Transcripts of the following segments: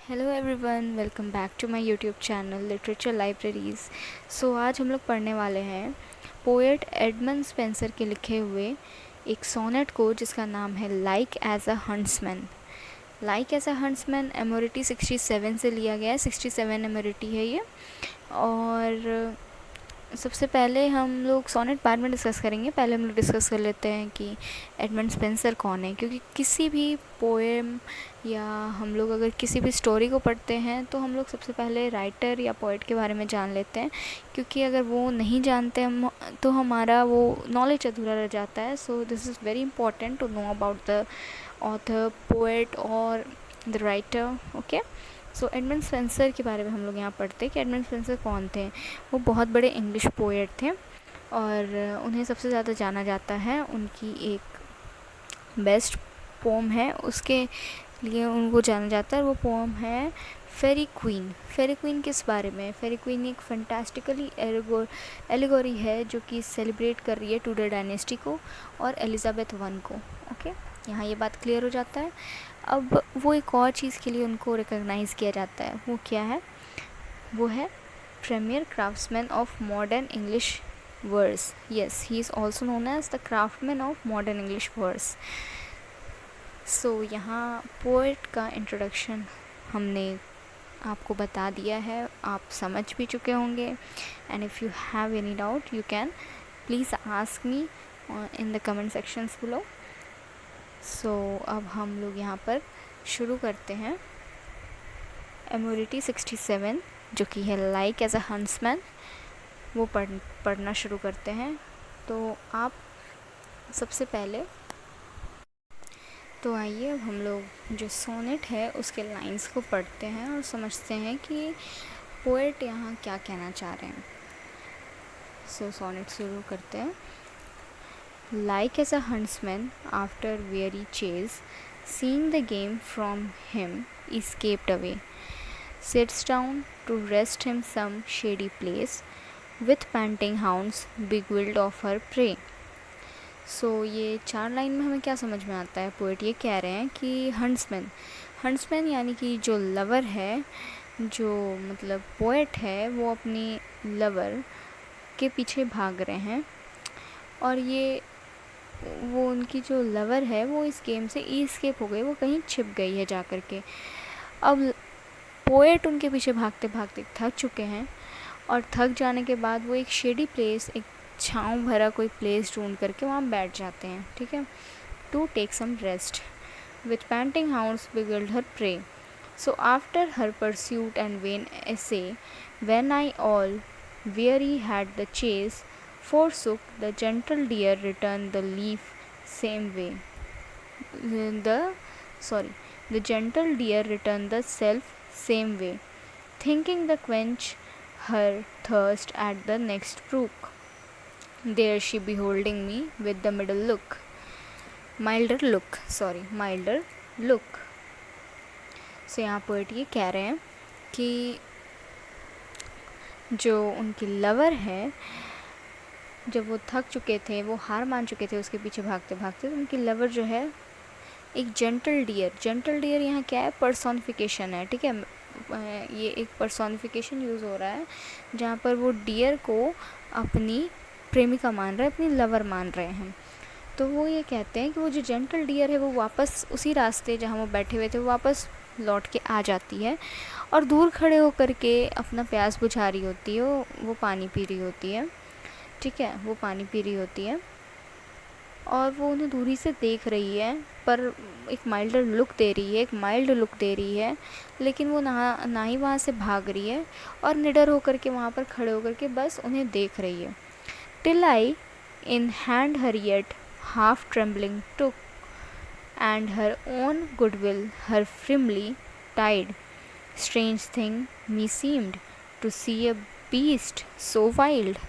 Hello everyone, welcome back to my YouTube channel literature libraries. आज हम लोग पढ़ने वाले हैं पोएट एडमंड स्पेंसर के लिखे हुए एक सोनेट को जिसका नाम है like as a huntsman. Like as a huntsman Amoretti 67 से लिया गया है। 67 एमोरिटी है ये। और सबसे पहले हम लोग सोनेट बाद में डिस्कस करेंगे। पहले हम लोग डिस्कस कर लेते हैं कि एडमंड स्पेंसर कौन है, क्योंकि किसी भी पोएम या हम लोग अगर किसी भी स्टोरी को पढ़ते हैं तो हम लोग सबसे पहले राइटर या पोएट के बारे में जान लेते हैं, क्योंकि अगर वो नहीं जानते हम तो हमारा वो नॉलेज अधूरा रह जाता है। So this is very important to know about the author, poet और the writer. Okay, so Edmund Spenser के बारे में हम लोग यहाँ पढ़ते हैं कि एडमंड स्पेंसर कौन थे। वो बहुत बड़े इंग्लिश पोएट थे और उन्हें सबसे ज़्यादा जाना जाता है उनकी एक बेस्ट पोम है, उसके लिए उनको जाना जाता है। वो पोम है फेरी क्वीन। फेरी क्वीन किस बारे में? फेरी क्वीन एक फैंटास्टिकली एलिगोरी है जो कि सेलिब्रेट कर रही है टूडर डायनेस्टी को और एलिज़ाबेथ वन को। ओके, यहाँ ये बात क्लियर हो जाता है। अब वो एक और चीज़ के लिए उनको रिकॉग्नाइज़ किया जाता है, वो क्या है? वो है premier craftsman of modern English verse. Yes, he is also known as the craftsman of modern English verse. यहाँ पोएट का इंट्रोडक्शन हमने आपको बता दिया है, आप समझ भी चुके होंगे। And if you have any doubt you can please ask me in the comment sections below. अब हम लोग यहाँ पर शुरू करते हैं एमोरिटी 67 जो कि है लाइक एज अ हंट्समैन, वो पढ़ना शुरू करते हैं। तो आप सबसे पहले तो आइए अब हम लोग जो सोनेट है उसके लाइंस को पढ़ते हैं और समझते हैं कि पोएट यहाँ क्या कहना चाह रहे हैं। सोनेट शुरू करते हैं। Like as a huntsman after weary chase, seeing the game from him escaped away, sits down to rest him some shady place, with panting hounds beguiled of her prey. ये 4 लाइन में हमें क्या समझ में आता है? पोएट ये कह रहे हैं कि हंट्समैन यानी कि जो लवर है, जो मतलब पोएट है, वो अपनी लवर के पीछे भाग रहे हैं और वो उनकी जो लवर है वो इस गेम से एस्केप हो गई, वो कहीं छिप गई है जा कर के। अब पोएट उनके पीछे भागते भागते थक चुके हैं और थक जाने के बाद वो एक शेडी प्लेस, एक छाँव भरा कोई प्लेस ढूंढ करके वहाँ बैठ जाते हैं। ठीक है, to take some rest. With panting hounds beguiled her prey, so after her pursuit and vain essay, when I all weary had the chase, forsook the gentle deer returned the leaf same way. The gentle deer returned the self same way, thinking to quench her thirst at the next brook. There she beholding me with the milder look. यहाँ poet ये कह रहे हैं कि जो उनकी lover है, जब वो थक चुके थे, वो हार मान चुके थे उसके पीछे भागते भागते, तो उनकी लवर जो है एक जेंटल डियर यहाँ क्या है? पर्सोनिफिकेशन है। ठीक है, ये एक पर्सोनिफिकेशन यूज़ हो रहा है जहाँ पर वो डियर को अपनी प्रेमिका मान रहे हैं, अपनी लवर मान रहे हैं। तो वो ये कहते हैं कि वो जो जेंटल डियर है वो वापस उसी रास्ते जहाँ वो बैठे हुए थे वो वापस लौट के आ जाती है और दूर खड़े होकर के अपना प्यास बुझा रही होती है। वो पानी पी रही होती है। ठीक है, वो पानी पी रही होती है और वो उन्हें दूरी से देख रही है, पर एक माइल्ड लुक दे रही है, लेकिन वो ना ही वहाँ से भाग रही है और निडर होकर के वहाँ पर खड़े होकर के बस उन्हें देख रही है। Till I in hand her yet half trembling took, and her own goodwill her firmly tied. Strange thing me seemed to see a beast so wild,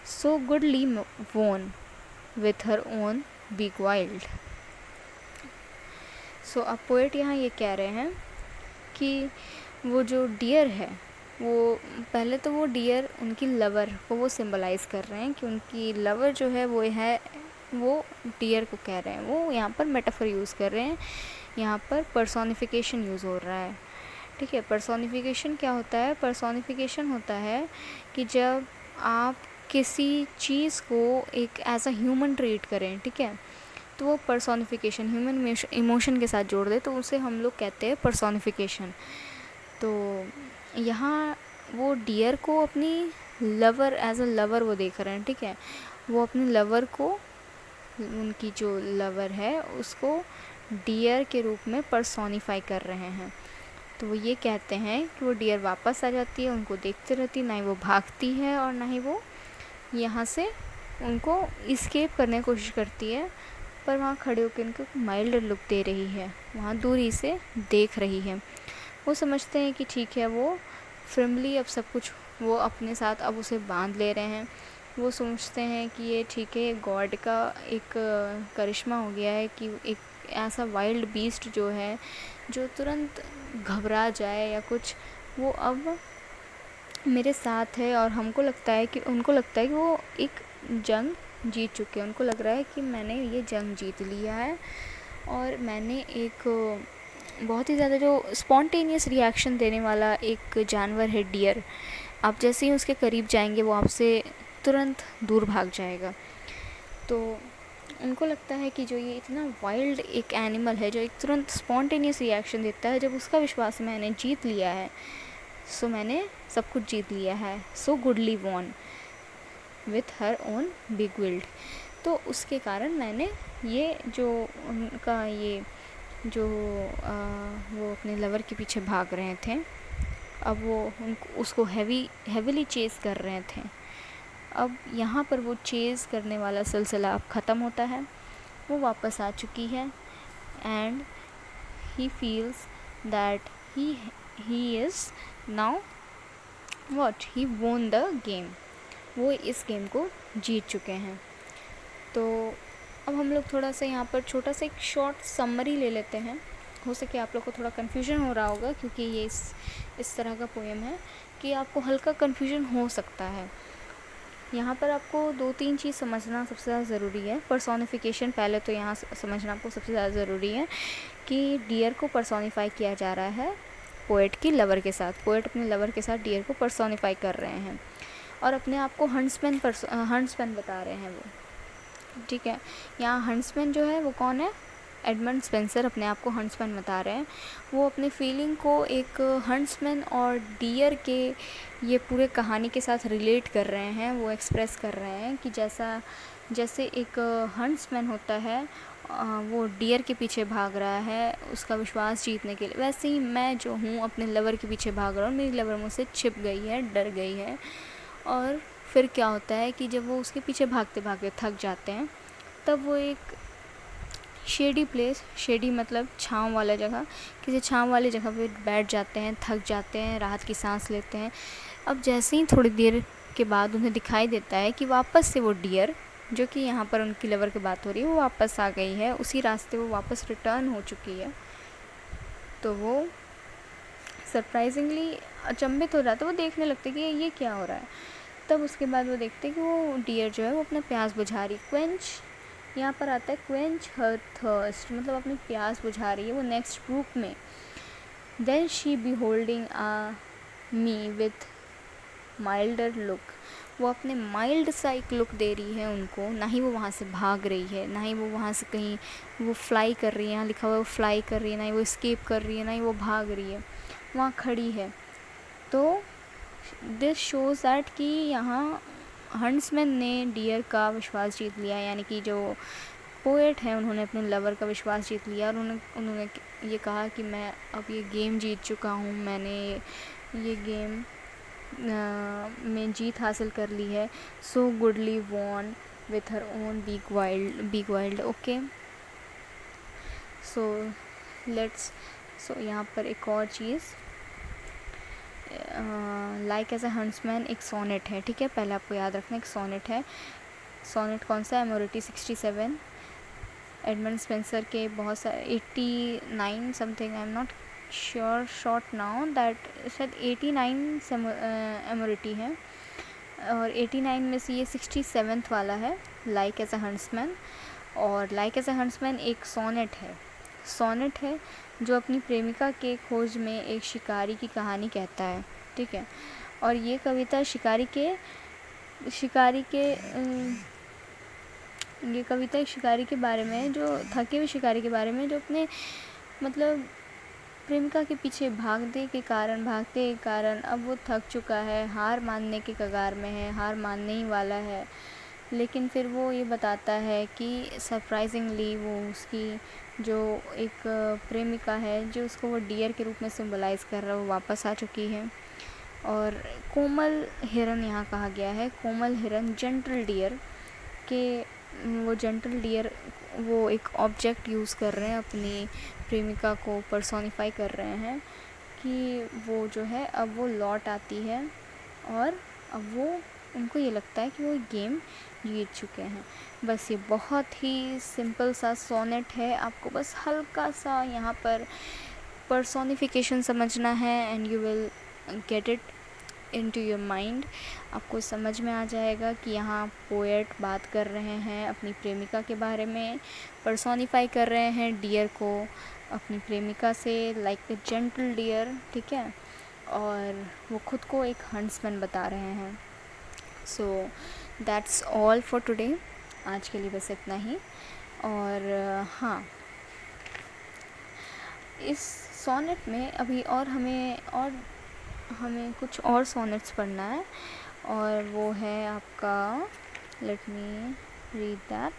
so goodly won, with her own beguiled. अब poet यहाँ ये कह रहे हैं कि वो जो dear है, वो पहले तो वो डियर उनकी लवर को वो सिंबलाइज़ कर रहे हैं कि उनकी लवर जो है वो डियर को कह रहे हैं। वो यहाँ पर मेटाफर यूज़ कर रहे हैं, यहाँ पर पर्सोनिफिकेशन यूज़ हो रहा है। ठीक है। पर्सोनिफिकेशन क्या होता है? पर्सोनिफिकेशन होता है कि जब आप किसी चीज़ को एक एज अ ह्यूमन ट्रीट करें, ठीक है, तो वो पर्सोनिफिकेशन ह्यूमन इमोशन के साथ जोड़ दे तो उसे हम लोग कहते हैं पर्सोनिफिकेशन। तो यहाँ वो डियर को अपनी लवर एज अ लवर वो देख रहे हैं, ठीक है। वो अपने लवर को, उनकी जो लवर है उसको डियर के रूप में पर्सोनिफाई कर रहे हैं। तो वो ये कहते हैं कि वो डियर वापस आ जाती है, उनको देखते रहती, ना ही वो भागती है और ना ही वो यहाँ से उनको इस्केप करने की कोशिश करती है, पर वहाँ खड़े होकर उनको माइल्ड लुक दे रही है, वहाँ दूरी से देख रही है। वो समझते हैं कि ठीक है, वो फर्मली अब सब कुछ वो अपने साथ अब उसे बांध ले रहे हैं। वो सोचते हैं कि ये ठीक है, गॉड का एक करिश्मा हो गया है कि एक ऐसा वाइल्ड बीस्ट जो है जो तुरंत घबरा जाए या कुछ, वो अब मेरे साथ है। और हमको लगता है कि उनको लगता है कि वो एक जंग जीत चुके हैं। उनको लग रहा है कि मैंने ये जंग जीत लिया है और मैंने एक बहुत ही ज़्यादा जो स्पॉन्टेनियस रिएक्शन देने वाला एक जानवर है डियर। आप जैसे ही उसके करीब जाएंगे वो आपसे तुरंत दूर भाग जाएगा। तो उनको लगता है कि जो ये इतना वाइल्ड एक एनिमल है जो एक तुरंत स्पॉन्टेनियस रिएक्शन देता है, जब उसका विश्वास मैंने जीत लिया है, सो मैंने सब कुछ जीत लिया है, so goodly won with her own beguiled. तो उसके कारण मैंने ये जो उनका ये जो वो अपने लवर के पीछे भाग रहे थे, अब वो उनको उसको हेविली चेज़ कर रहे थे। अब यहाँ पर वो चेज़ करने वाला सिलसिला अब ख़त्म होता है, वो वापस आ चुकी है and he feels that he is now what he won the game. वो इस गेम को जीत चुके हैं। तो अब हम लोग थोड़ा सा यहाँ पर छोटा सा एक शॉर्ट समरी ले लेते हैं। हो सके आप लोग को थोड़ा कन्फ्यूजन हो रहा होगा क्योंकि ये इस तरह का पोएम है कि आपको हल्का कन्फ्यूजन हो सकता है। यहाँ पर आपको 2-3 चीज़ समझना सबसे ज़्यादा ज़रूरी है। पर्सोनिफिकेशन पहले तो यहाँ समझना आपको सबसे ज़्यादा ज़रूरी है कि डियर को पर्सोनिफाई किया जा रहा है पोएट की लवर के साथ। पोएट अपने लवर के साथ डियर को पर्सोनिफाई कर रहे हैं और अपने आप को हंट्समैन बता रहे हैं वो, ठीक है। यहाँ हंट्समैन जो है वो कौन है? एडमंड स्पेंसर अपने आप को हंट्समैन बता रहे हैं। वो अपने फीलिंग को एक हंट्समैन और डियर के ये पूरे कहानी के साथ रिलेट कर रहे हैं। वो एक्सप्रेस कर रहे हैं कि जैसे एक हंट्समैन होता है, वो डियर के पीछे भाग रहा है उसका विश्वास जीतने के लिए, वैसे ही मैं जो हूँ अपने लवर के पीछे भाग रहा हूँ। मेरी लवर मुझसे छिप गई है, डर गई है। और फिर क्या होता है कि जब वो उसके पीछे भागते भागते थक जाते हैं, तब वो एक शेडी प्लेस, शेडी मतलब छाँव वाला जगह, किसी छाँव वाली जगह पे बैठ जाते हैं, थक जाते हैं, राहत की सांस लेते हैं। अब जैसे ही थोड़ी देर के बाद उन्हें दिखाई देता है कि वापस से वो डियर, जो कि यहाँ पर उनकी लवर की बात हो रही है, वो वापस आ गई है, उसी रास्ते वो वापस रिटर्न हो चुकी है। तो वो सरप्राइजिंगली अचंभित हो जाता है। वो देखने लगते कि ये क्या हो रहा है। तब उसके बाद वो देखते कि वो डियर जो है वो अपना प्यास बुझा रही, क्वेंच, यहाँ पर आता है क्वेंच हर थर्स्ट, मतलब अपनी प्यास बुझा रही है वो नेक्स्ट ग्रुप में। Then she be holding me with milder look, वो अपने माइल्ड सा एक लुक दे रही है उनको। ना ही वो वहाँ से भाग रही है, ना ही वो वहाँ से कहीं वो फ्लाई कर रही है, यहाँ लिखा हुआ है वो फ्लाई कर रही है, ना ही वो एस्केप कर रही है, ना ही वो भाग रही है, वहाँ खड़ी है। तो दिस शोज़ दैट कि यहाँ हंट्समैन ने डियर का विश्वास जीत लिया, यानी कि जो पोएट हैं उन्होंने अपने लवर का विश्वास जीत लिया और उन्होंने ये कहा कि मैं अब ये गेम जीत चुका हूँ, मैंने ये गेम में जीत हासिल कर ली है। So goodly won with her own beguiled. Okay, so यहाँ पर एक और चीज़, लाइक एज ए हंट्समैन एक सोनेट है, ठीक है। पहले आपको याद रखना एक सोनेट है। सोनेट कौन सा? एमोरिटी 67, एडमंड स्पेंसर के बहुत सारे 89 something, I am not sure short now that, शायद 89 एमोरिटी है और 89 में से ये 67th वाला है, लाइक एज ए हंट्समैन। और लाइक एज ए हंट्समैन एक सोनेट है। सोनेट है जो अपनी प्रेमिका के खोज में एक शिकारी की कहानी कहता है, ठीक है। और ये कविता ये कविता एक शिकारी के बारे में है, जो थके हुए शिकारी के बारे में, जो अपने मतलब प्रेमिका के पीछे भागते के कारण अब वो थक चुका है, हार मानने के कगार में है, हार मानने ही वाला है। लेकिन फिर वो ये बताता है कि सरप्राइजिंगली वो उसकी जो एक प्रेमिका है, जो उसको वो डियर के रूप में सिंबलाइज़ कर रहा है, वो वापस आ चुकी है। और कोमल हिरन यहाँ कहा गया है, कोमल हिरन, जेंटल डियर के वो जेंटल डियर वो एक ऑब्जेक्ट यूज़ कर रहे हैं, अपनी प्रेमिका को पर्सोनिफाई कर रहे हैं कि वो जो है अब वो लौट आती है और अब वो उनको ये लगता है कि वो गेम जीत चुके हैं। बस ये बहुत ही सिंपल सा सोनेट है, आपको बस हल्का सा यहाँ पर पर्सोनिफिकेशन समझना है and you will get it into your mind. आपको समझ में आ जाएगा कि यहाँ पोएट बात कर रहे हैं अपनी प्रेमिका के बारे में, पर्सोनिफाई कर रहे हैं डियर को अपनी प्रेमिका से, लाइक ए जेंटल डियर, ठीक है। और वो खुद को एक हंट्समैन बता रहे हैं। So that's all for today, आज के लिए बस इतना ही। और हाँ, इस सोनेट में अभी और हमें कुछ और सोनेट्स पढ़ना है, और वो है आपका, लेट मी रीड दैट।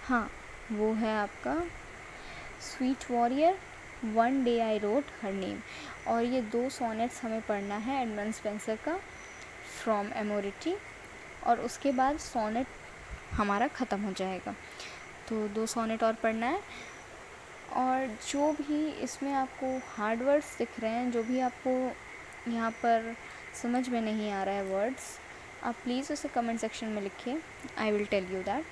हाँ, वो है आपका sweet warrior, one day I wrote her name. और ये 2 सोनेट्स हमें पढ़ना है एडमंड स्पेंसर का, फ्रॉम एमोरिटी, और उसके बाद सोनेट हमारा ख़त्म हो जाएगा। तो 2 सोनेट और पढ़ना है। और जो भी इसमें आपको हार्ड वर्ड्स दिख रहे हैं, जो भी आपको यहाँ पर समझ में नहीं आ रहा है वर्ड्स, आप प्लीज़ उसे कमेंट सेक्शन में लिखिए, I will tell you that.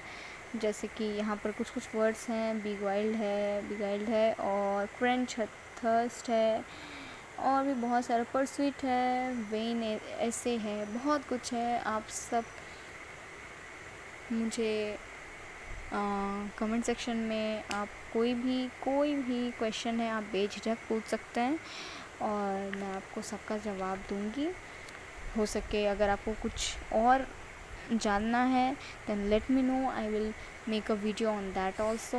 जैसे कि यहाँ पर कुछ वर्ड्स हैं, बिगाइल्ड है और क्रेंच है, थर्स्ट है, और भी बहुत सारा, परस्वीट है, वेन ऐसे है, बहुत कुछ है। आप सब मुझे कमेंट सेक्शन में आप कोई भी क्वेश्चन है, आप बेझिझक पूछ सकते हैं और मैं आपको सबका जवाब दूंगी। हो सके अगर आपको कुछ और जानना है then let me know, I will make a video on that also.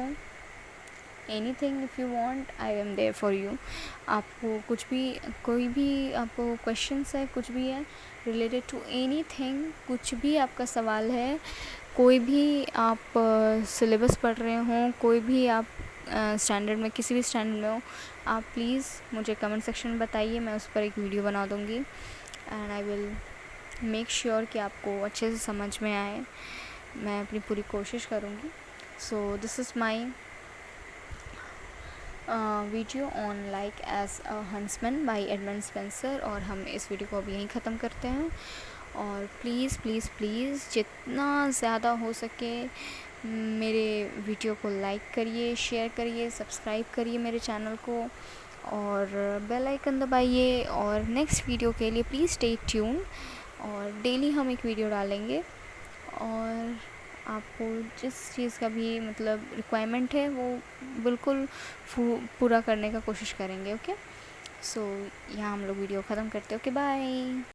Anything if you want, I am there for you. आपको कोई भी आपको क्वेश्चंस है, कुछ भी है रिलेटेड टू एनीथिंग, कुछ भी आपका सवाल है, कोई भी आप सिलेबस पढ़ रहे हों, कोई भी आप स्टैंडर्ड में, किसी भी स्टैंडर्ड में हो, आप प्लीज़ मुझे कमेंट सेक्शन में बताइए, मैं उस पर एक वीडियो बना दूँगी and I will make sure कि आपको अच्छे से समझ में आए। मैं अपनी पूरी कोशिश करूँगी। So this is my video on like as a huntsman by Edmund Spenser, और हम इस वीडियो को अब यहीं ख़त्म करते हैं। और प्लीज़ जितना ज़्यादा हो सके मेरे वीडियो को लाइक करिए, शेयर करिए, सब्सक्राइब करिए मेरे चैनल को, और बेल आइकन दबाइए। और नेक्स्ट वीडियो के लिए प्लीज़ स्टे ट्यून, और डेली हम एक वीडियो डालेंगे, और आपको जिस चीज़ का भी मतलब रिक्वायरमेंट है वो बिल्कुल पूरा करने का कोशिश करेंगे। ओके, सो यहाँ हम लोग वीडियो ख़त्म करते हैं। Okay, bye.